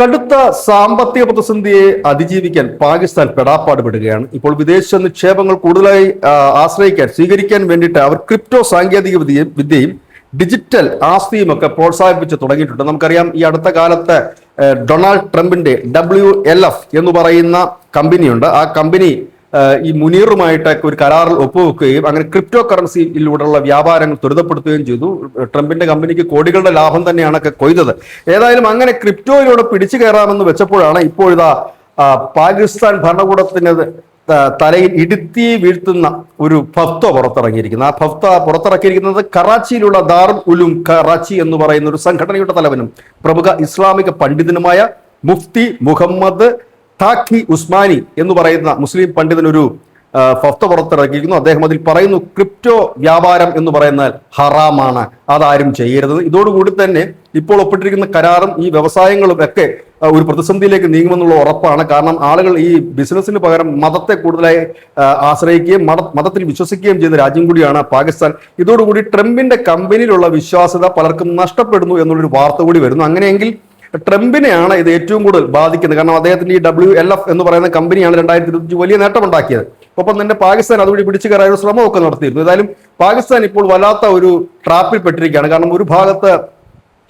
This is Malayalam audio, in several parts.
കടുത്ത സാമ്പത്തിക പ്രതിസന്ധിയെ അതിജീവിക്കാൻ പാകിസ്ഥാൻ പെടാപ്പാട് പെടുകയാണ്. ഇപ്പോൾ വിദേശ നിക്ഷേപങ്ങൾ കൂടുതലായി സ്വീകരിക്കാൻ വേണ്ടിയിട്ട് അവർ ക്രിപ്റ്റോ സാങ്കേതിക വിദ്യയും ഡിജിറ്റൽ ആസ്തിയും ഒക്കെ പ്രോത്സാഹിപ്പിച്ച് തുടങ്ങിയിട്ടുണ്ട്. നമുക്കറിയാം, ഈ അടുത്ത കാലത്ത് ഡൊണാൾഡ് ട്രംപിന്റെ WLF എന്ന് പറയുന്ന കമ്പനിയുണ്ട്. ആ കമ്പനി ഈ മുനീറുമായിട്ടൊക്കെ ഒരു കരാറിൽ ഒപ്പുവെക്കുകയും അങ്ങനെ ക്രിപ്റ്റോ കറൻസിയിലൂടെയുള്ള വ്യാപാരങ്ങൾ ത്വരിതപ്പെടുത്തുകയും ചെയ്തു. ട്രംപിന്റെ കമ്പനിക്ക് കോടികളുടെ ലാഭം തന്നെയാണ് ഒക്കെ കൊയ്തത്. ഏതായാലും അങ്ങനെ ക്രിപ്റ്റോയിലൂടെ പിടിച്ചു കയറാമെന്ന് വെച്ചപ്പോഴാണ് ഇപ്പോഴിതാ പാകിസ്ഥാൻ ഭരണകൂടത്തിന് തലയിൽ ഇടുത്തി വീഴ്ത്തുന്ന ഒരു ഫത്വ പുറത്തിറങ്ങിയിരിക്കുന്നത്. ആ ഫത്വ പുറത്തിറക്കിയിരിക്കുന്നത് കറാച്ചിയിലുള്ള ദാറുൽ ഉലൂം കറാച്ചി എന്ന് പറയുന്ന ഒരു സംഘടനയുടെ തലവനും പ്രമുഖ ഇസ്ലാമിക പണ്ഡിതനുമായ മുഫ്തി മുഹമ്മദ് താഖി ഉസ്മാനി എന്ന് പറയുന്ന മുസ്ലിം പണ്ഡിതനൊരു ഫത്വ പുറത്തിറക്കിയിരിക്കുന്നു. അദ്ദേഹം അതിൽ പറയുന്നു, ക്രിപ്റ്റോ വ്യാപാരം എന്ന് പറയുന്നാൽ ഹറാമാണ്, അതാരും ചെയ്യരുത്. ഇതോടുകൂടി തന്നെ ഇപ്പോൾ ഒപ്പിട്ടിരിക്കുന്ന കരാറും ഈ വ്യവസായങ്ങളും ഒക്കെ ഒരു പ്രതിസന്ധിയിലേക്ക് നീങ്ങുമെന്നുള്ള ഉറപ്പാണ്. കാരണം ആളുകൾ ഈ ബിസിനസ്സിന് പകരം മതത്തെ കൂടുതലായി ആശ്രയിക്കുകയും മതത്തിൽ വിശ്വസിക്കുകയും ചെയ്യുന്ന രാജ്യം കൂടിയാണ് പാകിസ്ഥാൻ. ഇതോടുകൂടി ട്രംപിന്റെ കമ്പനിയിലുള്ള വിശ്വാസ്യത പലർക്കും നഷ്ടപ്പെടുന്നു എന്നുള്ളൊരു വാർത്ത കൂടി വരുന്നു. അങ്ങനെയെങ്കിൽ ട്രംപിനെയാണ് ഇത് ഏറ്റവും കൂടുതൽ ബാധിക്കുന്നത്. കാരണം അദ്ദേഹത്തിന്റെ ഈ WLF എന്ന് പറയുന്ന കമ്പനിയാണ് 2025 വലിയ നേട്ടമുണ്ടാക്കിയത്. ഒപ്പം തന്നെ പാകിസ്ഥാൻ അതുവഴി പിടിച്ചു കയറാൻ ഒരു ശ്രമമൊക്കെ നടത്തിയിരുന്നു. ഏതായാലും പാകിസ്ഥാൻ ഇപ്പോൾ വല്ലാത്ത ഒരു ട്രാപ്പിൽ പെട്ടിരിക്കുകയാണ്. കാരണം ഒരു ഭാഗത്ത്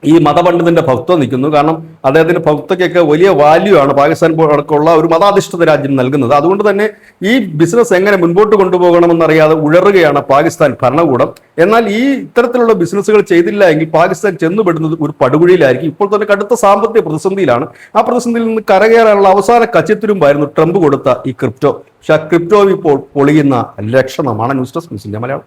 ഈ മതപണ്ഡിതന്റെ ഭക്ത നിൽക്കുന്നു. കാരണം അദ്ദേഹത്തിന്റെ ഭക്തയ്ക്കൊക്കെ വലിയ വാല്യൂ ആണ് പാകിസ്ഥാൻ അടക്കമുള്ള ഒരു മതാധിഷ്ഠിത രാജ്യം നൽകുന്നത്. അതുകൊണ്ട് തന്നെ ഈ ബിസിനസ് എങ്ങനെ മുൻപോട്ട് കൊണ്ടുപോകണമെന്നറിയാതെ ഉഴറുകയാണ് പാകിസ്ഥാൻ ഭരണകൂടം. എന്നാൽ ഈ ഇത്തരത്തിലുള്ള ബിസിനസ്സുകൾ ചെയ്തില്ല എങ്കിൽ പാകിസ്ഥാൻ ചെന്നുപെടുന്നത് ഒരു പടുകുഴിയിലായിരിക്കും. ഇപ്പോൾ തന്നെ കടുത്ത സാമ്പത്തിക പ്രതിസന്ധിയിലാണ്. ആ പ്രതിസന്ധിയിൽ നിന്ന് കരകയറാനുള്ള അവസാന കച്ചിത്തുരുമ്പായിരുന്നു ട്രംപ് കൊടുത്ത ഈ ക്രിപ്റ്റോ. പക്ഷെ ആ ക്രിപ്റ്റോ ഇപ്പോൾ പൊളിയുന്ന ലക്ഷണമാണ്. News desk Malayalam.